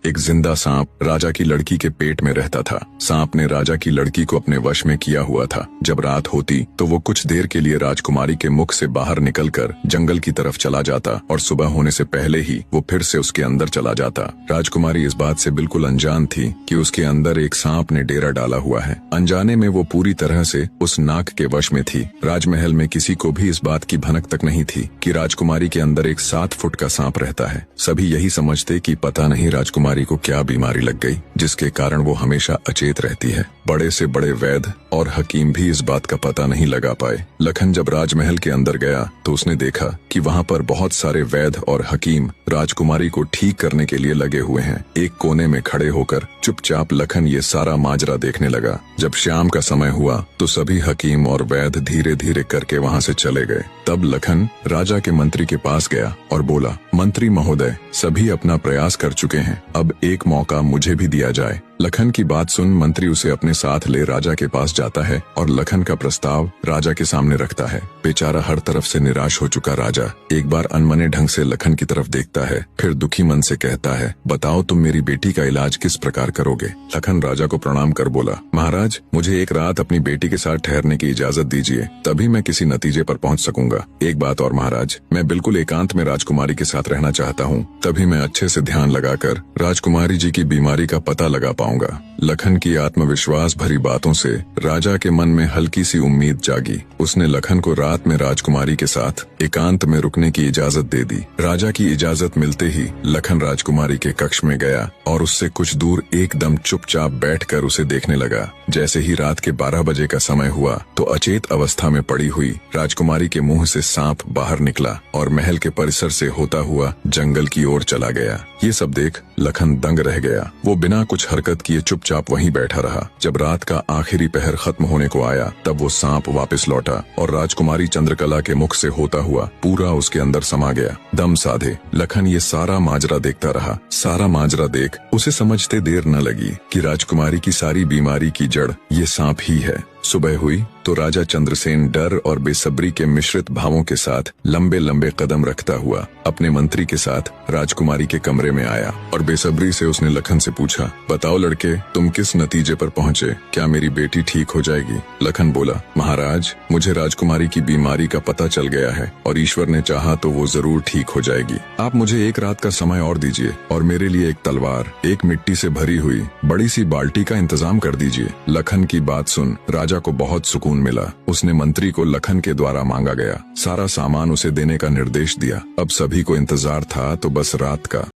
एक जिंदा सांप राजा की लड़की के पेट में रहता था। सांप ने राजा की लड़की को अपने वश में किया हुआ था। जब रात होती तो वो कुछ देर के लिए राजकुमारी के मुख से बाहर निकलकर जंगल की तरफ चला जाता और सुबह होने से पहले ही वो फिर से उसके अंदर चला जाता। राजकुमारी इस बात से बिल्कुल अनजान थी कि उसके अंदर एक सांप ने डेरा डाला हुआ है। अनजाने में वो पूरी तरह से उस नाग के वश में थी। राजमहल में किसी को भी इस बात की भनक तक नहीं थी कि राजकुमारी के अंदर एक 7 फुट का सांप रहता है। सभी यही समझते कि पता नहीं राजकुमारी को क्या बीमारी लग गई जिसके कारण वो हमेशा अचेत रहती है। बड़े से बड़े वैद्य और हकीम भी इस बात का पता नहीं लगा पाए। लखन जब राजमहल के अंदर गया तो उसने देखा कि वहाँ पर बहुत सारे वैद्य और हकीम राजकुमारी को ठीक करने के लिए लगे हुए हैं। एक कोने में खड़े होकर चुपचाप लखन ये सारा माजरा देखने लगा। जब शाम का समय हुआ तो सभी हकीम और वैद्य धीरे धीरे करके वहाँ से चले गए। तब लखन राजा के मंत्री के पास गया और बोला, मंत्री महोदय, सभी अपना प्रयास कर चुके हैं, अब एक मौका मुझे भी दिया जाए। लखन की बात सुन मंत्री उसे अपने साथ ले राजा के पास जाता है और लखन का प्रस्ताव राजा के सामने रखता है। बेचारा हर तरफ से निराश हो चुका राजा एक बार अनमने ढंग से लखन की तरफ देखता है, फिर दुखी मन से कहता है, बताओ तुम मेरी बेटी का इलाज किस प्रकार करोगे। लखन राजा को प्रणाम कर बोला, महाराज, मुझे एक रात अपनी बेटी के साथ ठहरने की इजाजत दीजिए, तभी मैं किसी नतीजे पर पहुंच सकूंगा। एक बात और महाराज, मैं बिल्कुल एकांत में राजकुमारी के साथ रहना चाहता हूँ, तभी मैं अच्छे से ध्यान लगाकर राजकुमारी जी की बीमारी का पता लगा पाऊंगा। लखन की आत्मविश्वास भरी बातों से राजा के मन में हल्की सी उम्मीद जागी। उसने लखन को रात में राजकुमारी के साथ एकांत में रुकने की इजाजत दे दी। राजा की इजाजत मिलते ही लखन राजकुमारी के कक्ष में गया और उससे कुछ दूर एकदम चुपचाप बैठकर उसे देखने लगा। जैसे ही रात के 12 बजे का समय हुआ तो अचेत अवस्था में पड़ी हुई राजकुमारी के मुंह से सांप बाहर निकला और महल के परिसर से होता हुआ जंगल की ओर चला गया। ये सब देख लखन दंग रह गया। वो बिना कुछ हरकत किए चुपचाप वहीं बैठा रहा। जब रात का आखिरी पहर खत्म होने को आया तब वो सांप वापस लौटा और राजकुमारी चंद्रकला के मुख से होता हुआ पूरा उसके अंदर समा गया। दम साधे लखन ये सारा माजरा देखता रहा। सारा माजरा देख उसे समझते देर न लगी कि राजकुमारी की सारी बीमारी की जड़ ये सांप ही है। सुबह हुई तो राजा चंद्रसेन डर और बेसब्री के मिश्रित भावों के साथ लंबे लंबे कदम रखता हुआ अपने मंत्री के साथ राजकुमारी के कमरे में आया और बेसब्री से उसने लखन से पूछा, बताओ लड़के, तुम किस नतीजे पर पहुँचे? क्या मेरी बेटी ठीक हो जाएगी? लखन बोला, महाराज, मुझे राजकुमारी की बीमारी का पता चल गया है और ईश्वर ने चाहा तो वो जरूर ठीक हो जाएगी। आप मुझे एक रात का समय और दीजिए और मेरे लिए एक तलवार, एक मिट्टी से भरी हुई बड़ी सी बाल्टी का इंतजाम कर दीजिए। लखन की बात सुन राजा को बहुत सुकून मिला। उसने मंत्री को लखन के द्वारा मांगा गया सारा सामान उसे देने का निर्देश दिया। अब सभी को इंतजार था तो बस रात का।